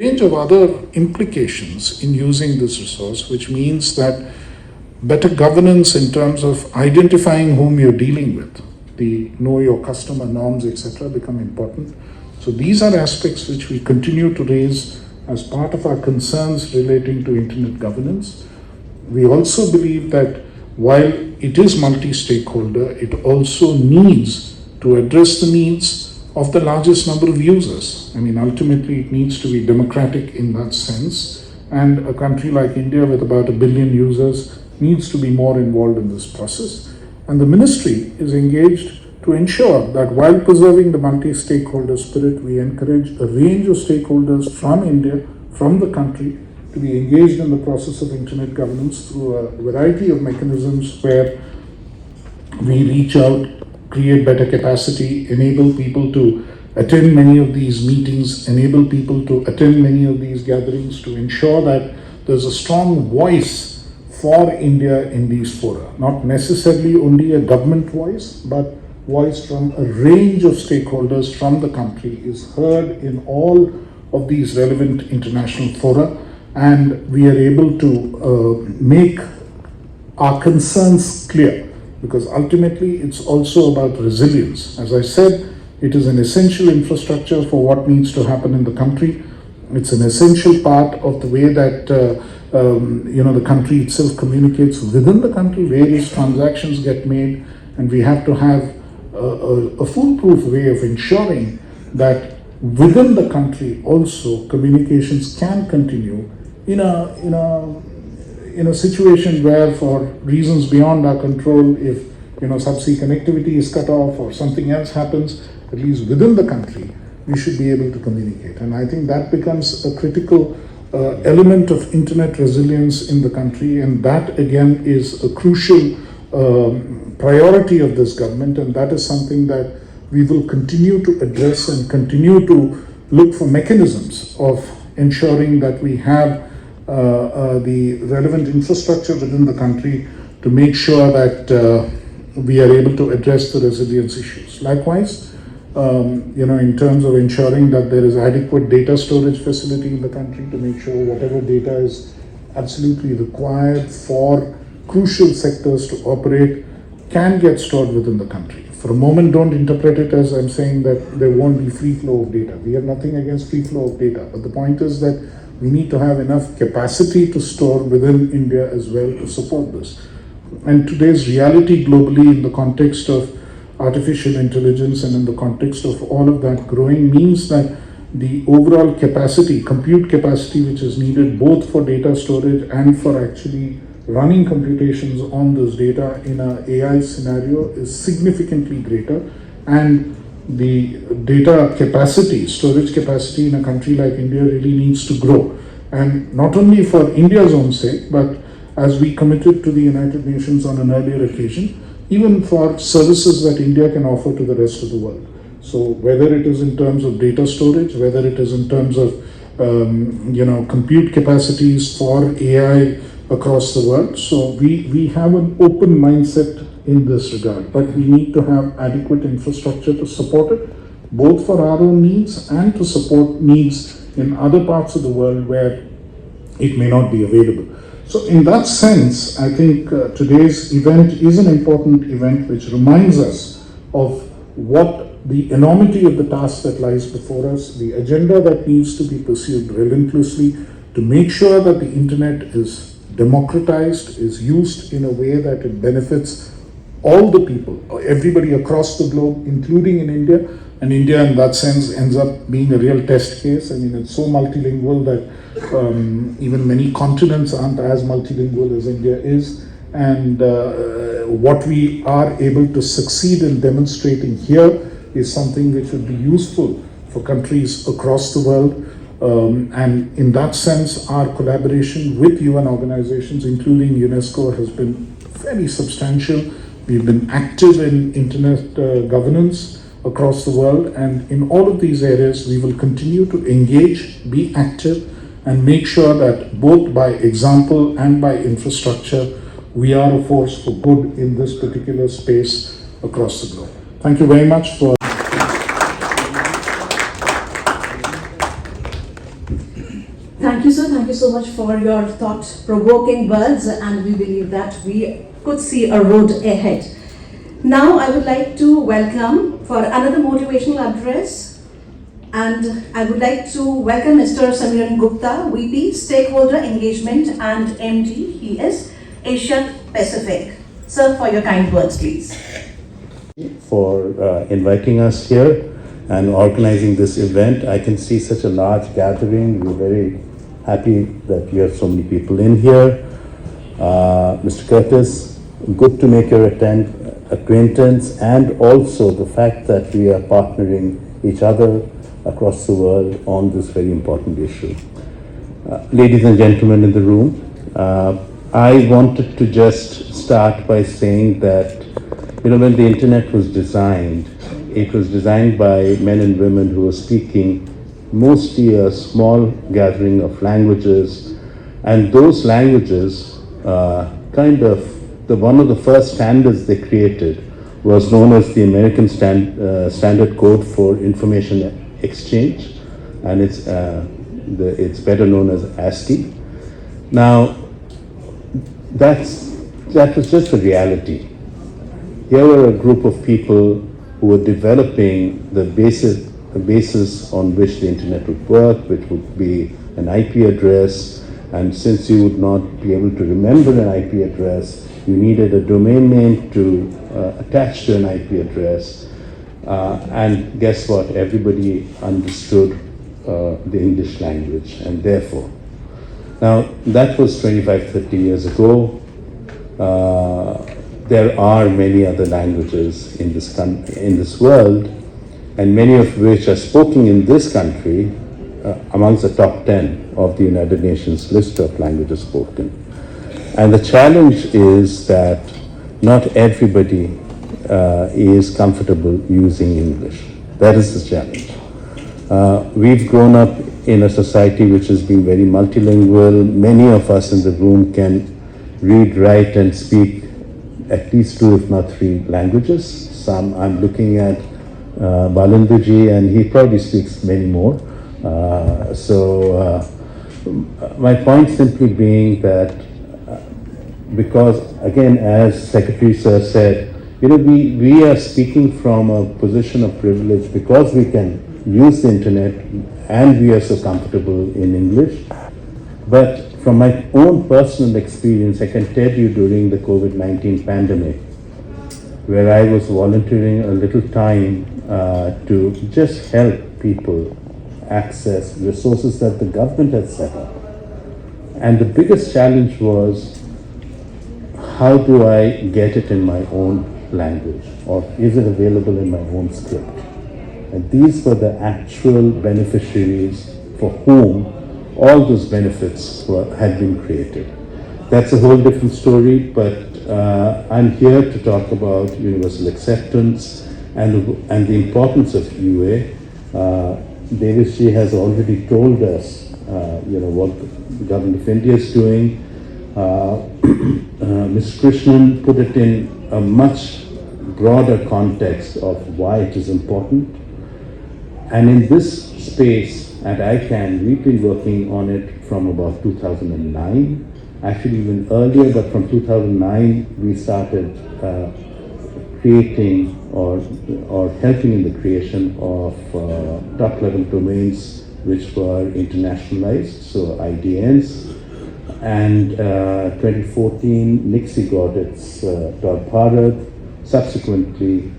Range of other implications in using this resource, which means that better governance in terms of identifying whom you're dealing with, the know your customer norms, etc., become important. So these are aspects which we continue to raise as part of our concerns relating to internet governance. We also believe that while it is multi-stakeholder, it also needs to address the needs of the largest number of users. I mean, ultimately it needs to be democratic in that sense, and a country like India with about 1 billion users needs to be more involved in this process. And the ministry is engaged to ensure that while preserving the multi-stakeholder spirit, we encourage a range of stakeholders from India, from the country, to be engaged in the process of internet governance through a variety of mechanisms where we reach out, create better capacity, enable people to attend many of these meetings, enable people to attend many of these gatherings, to ensure that there's a strong voice for India in these fora. Not necessarily only a government voice, but voice from a range of stakeholders from the country is heard in all of these relevant international fora, and we are able to make our concerns clear. Because ultimately it's also about resilience. As I said, it is an essential infrastructure for what needs to happen in the country. It's an essential part of the way that the country itself communicates within the country. Various transactions get made, and we have to have a foolproof way of ensuring that within the country also communications can continue in a situation where, for reasons beyond our control, if subsea connectivity is cut off or something else happens, at least within the country, we should be able to communicate. And I think that becomes a critical element of internet resilience in the country, and that again is a crucial priority of this government, and that is something that we will continue to address and continue to look for mechanisms of ensuring that we have the relevant infrastructure within the country to make sure that we are able to address the resilience issues. Likewise, in terms of ensuring that there is adequate data storage facility in the country to make sure whatever data is absolutely required for crucial sectors to operate can get stored within the country. For a moment, don't interpret it as I'm saying that there won't be free flow of data. We have nothing against free flow of data, but the point is that we need to have enough capacity to store within India as well to support this. And today's reality globally in the context of artificial intelligence and in the context of all of that growing means that the overall capacity, compute capacity which is needed both for data storage and for actually running computations on this data in an AI scenario is significantly greater, and the data capacity, storage capacity in a country like India really needs to grow. And not only for India's own sake, but as we committed to the United Nations on an earlier occasion, even for services that India can offer to the rest of the world. So whether it is in terms of data storage, whether it is in terms of compute capacities for AI across the world. So we have an open mindset in this regard, but we need to have adequate infrastructure to support it, both for our own needs and to support needs in other parts of the world where it may not be available. So in that sense, I think today's event is an important event which reminds us of what the enormity of the task that lies before us, the agenda that needs to be pursued relentlessly to make sure that the internet is democratized, is used in a way that it benefits all the people, everybody across the globe, including in India. And India in that sense ends up being a real test case. I mean, it's so multilingual that even many continents aren't as multilingual as India is. And what we are able to succeed in demonstrating here is something which would be useful for countries across the world. And in that sense, our collaboration with UN organizations, including UNESCO, has been fairly substantial. We've been active in internet governance across the world, and in all of these areas, we will continue to engage, be active, and make sure that both by example and by infrastructure, we are a force for good in this particular space across the globe. Thank you very much for so much for your thought-provoking words, and we believe that we could see a road ahead. Now I would like to welcome for another motivational address, and I would like to welcome Mr. Samiran Gupta, VP, Stakeholder Engagement and MD. He is Asia Pacific. Sir, for your kind words, please. For inviting us here and organizing this event. I can see such a large gathering. We're very happy that you have so many people in here. Mr. Curtis, good to make your acquaintance, and also the fact that we are partnering each other across the world on this very important issue. Ladies and gentlemen in the room, I wanted to just start by saying that, when the internet was designed, it was designed by men and women who were speaking mostly a small gathering of languages, and those languages, one of the first standards they created was known as the American Standard Code for Information Exchange, and it's better known as ASCII. Now, that was just the reality. Here were a group of people who were developing the basis on which the internet would work, which would be an IP address. And since you would not be able to remember an IP address, you needed a domain name to attach to an IP address. And guess what? Everybody understood the English language, and therefore. Now, that was 25, 30 years ago. There are many other languages in this world, and many of which are spoken in this country amongst the top 10 of the United Nations list of languages spoken. And the challenge is that not everybody is comfortable using English. That is the challenge. We've grown up in a society which has been very multilingual. Many of us in the room can read, write, and speak at least 2, if not 3 languages. Some, I'm looking at Balanduji, and he probably speaks many more. My point simply being that because, again, as Secretary Sir said, we are speaking from a position of privilege because we can use the internet and we are so comfortable in English. But from my own personal experience, I can tell you during the COVID-19 pandemic, where I was volunteering a little time to just help people access resources that the government had set up. And the biggest challenge was, how do I get it in my own language, or is it available in my own script? And these were the actual beneficiaries for whom all those benefits had been created. That's a whole different story, but I'm here to talk about universal acceptance and the importance of UA. Devisji has already told us, what the government of India is doing. Ms. Krishnan put it in a much broader context of why it is important. And in this space at ICANN, we've been working on it from about 2009, actually even earlier, but from 2009 we started creating or helping in the creation of top-level domains which were internationalized, so IDNs. And 2014, Nixie got its .Bharat. Subsequently,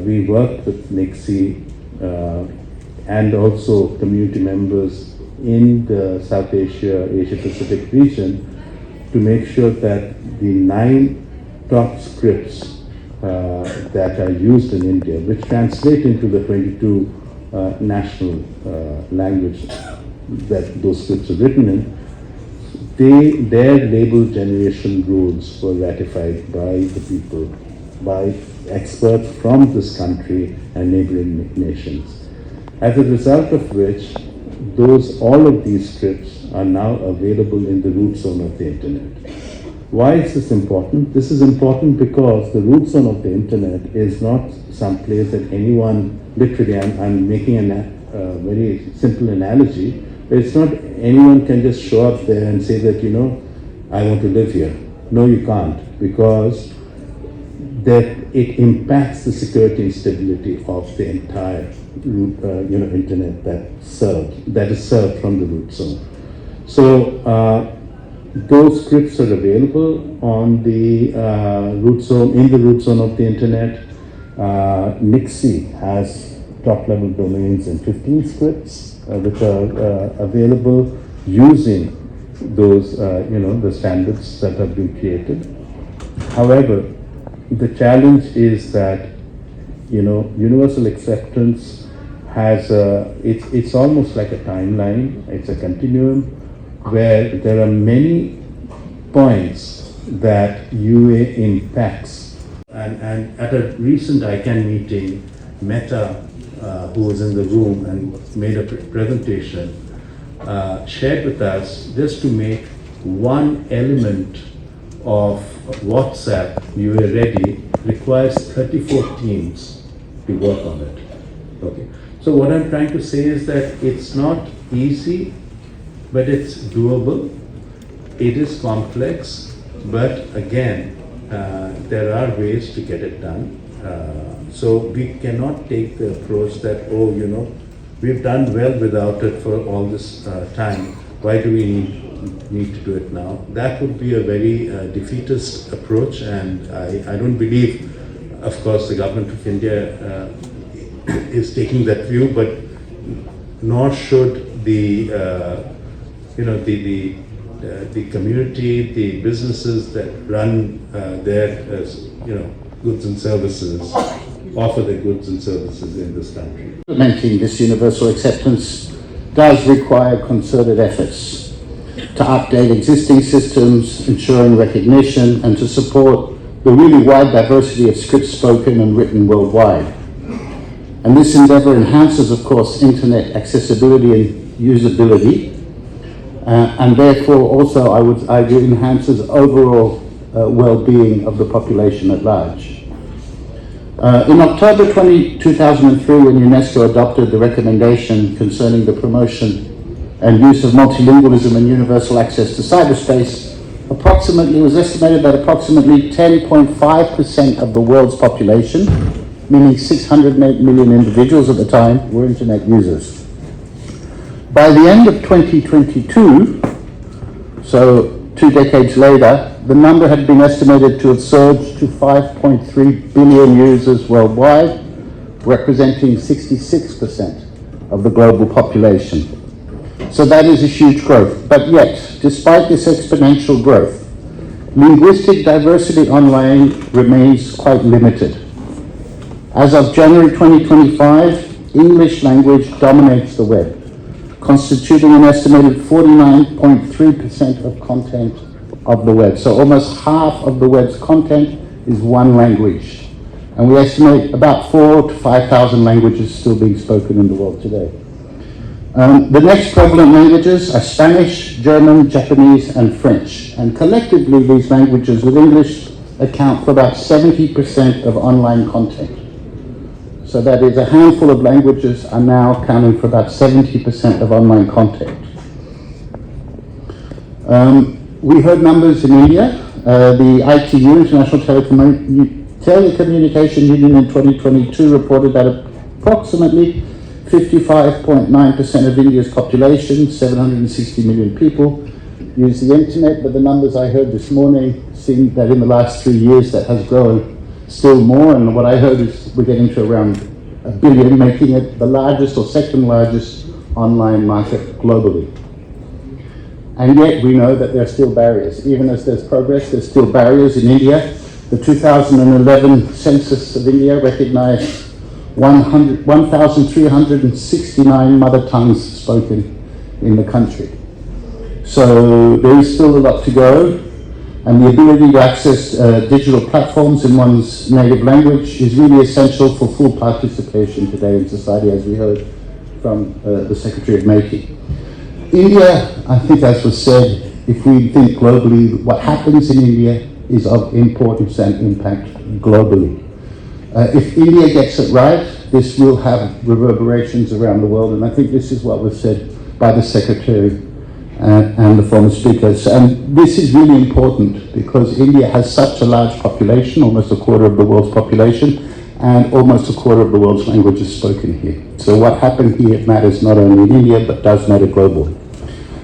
we worked with Nixie and also community members in the South Asia-Pacific region to make sure that the 9 top scripts that are used in India, which translate into the 22 national language that those scripts are written in, their label generation rules were ratified by the people, by experts from this country and neighboring nations. As a result of which, all of these scripts are now available in the root zone of the internet. Why is this important? This is important because the root zone of the internet is not some place that anyone, literally, I'm making a very simple analogy, It's not anyone can just show up there and say that, you know, I want to live here. No, you can't, because that it impacts the security and stability of the entire internet that is served from the root zone. So those scripts are available on the root zone, in the root zone of the internet. Nixie has top-level domains in 15 scripts, which are available using those, the standards that have been created. However, the challenge is that, universal acceptance has it's almost like a timeline. It's a continuum where there are many points that UA impacts. And at a recent ICANN meeting, Meta, who was in the room and made a presentation, shared with us just to make one element of WhatsApp UA ready requires 34 teams to work on it. Okay. So what I'm trying to say is that it's not easy, but it's doable. It is complex, but again, there are ways to get it done. So we cannot take the approach that, we've done well without it for all this time. Why do we need to do it now? That would be a very defeatist approach, and I don't believe, of course, the government of India is taking that view, but nor should the community, the businesses that run their goods and services, offer their goods and services in this country. Implementing this universal acceptance does require concerted efforts to update existing systems, ensuring recognition, and to support the really wide diversity of scripts spoken and written worldwide. And this endeavor enhances, of course, internet accessibility and usability, and therefore also, I would argue, enhances overall well-being of the population at large. In October 2003, when UNESCO adopted the recommendation concerning the promotion and use of multilingualism and universal access to cyberspace, it was estimated that approximately 10.5% of the world's population, meaning 608 million individuals at the time, were internet users. By the end of 2022, so 2 decades later, the number had been estimated to have surged to 5.3 billion users worldwide, representing 66% of the global population. So that is a huge growth. But yet, despite this exponential growth, linguistic diversity online remains quite limited. As of January 2025, English language dominates the web, constituting an estimated 49.3% of content of the web. So almost half of the web's content is one language. And we estimate about 4,000 to 5,000 languages still being spoken in the world today. The next prevalent languages are Spanish, German, Japanese, and French. And collectively, these languages with English account for about 70% of online content. So that is, a handful of languages are now accounting for about 70% of online content. We heard numbers in India. The ITU, International Telecommunication Union, in 2022 reported that approximately 55.9% of India's population, 760 million people, use the internet, but the numbers I heard this morning seem that in the last 3 years that has grown still more, and what I heard is we're getting to around 1 billion, making it the largest or second largest online market globally. And yet we know that there are still barriers. Even as there's progress, there's still barriers in India. The 2011 census of India recognized 1,369 mother tongues spoken in the country. So there is still a lot to go, and the ability to access digital platforms in one's native language is really essential for full participation today in society, as we heard from the Secretary of Making. India, I think as was said, if we think globally, what happens in India is of importance and impact globally. If India gets it right, this will have reverberations around the world, and I think this is what was said by the Secretary and the former speakers. And this is really important because India has such a large population, almost a quarter of the world's population, and almost a quarter of the world's languages spoken here. So what happened here matters not only in India, but does matter globally.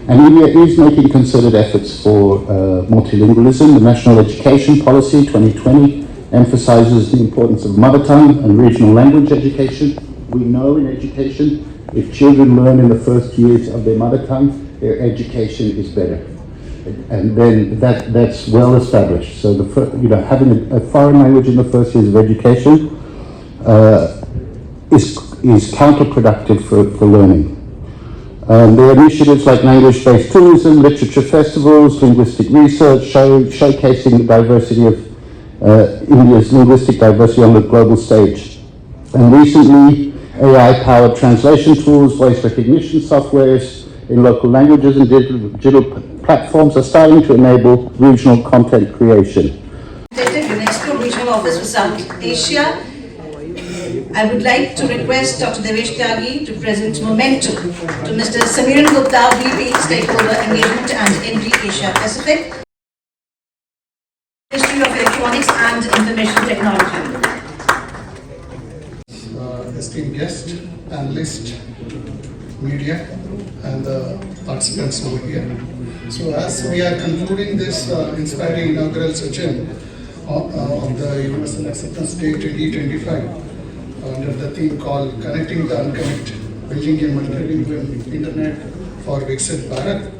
And India is making concerted efforts for multilingualism. The National Education Policy 2020 emphasizes the importance of mother tongue and regional language education. We know in education, if children learn in the first years of their mother tongue, their education is better. And then that's well established. So having a foreign language in the first years of education is counterproductive for learning. There are initiatives like language-based tourism, literature festivals, linguistic research, showcasing the diversity of India's linguistic diversity on the global stage. And recently, AI-powered translation tools, voice recognition softwares in local languages and digital platforms are starting to enable regional content creation. UNESCO Regional Office for South Asia. I would like to request Dr. Devesh Tyagi to present Momentum to Mr. Samiran Gupta, VP, Stakeholder Engagement and Entry Asia Pacific, Ministry of Electronics and Information Technology. Esteemed guest, analyst, media, and the participants over here. So as we are concluding this inspiring inaugural session of the Universal Acceptance Day 2025, under the theme called Connecting the Unconnected, Building a Multilingual Internet for Viksit Bharat,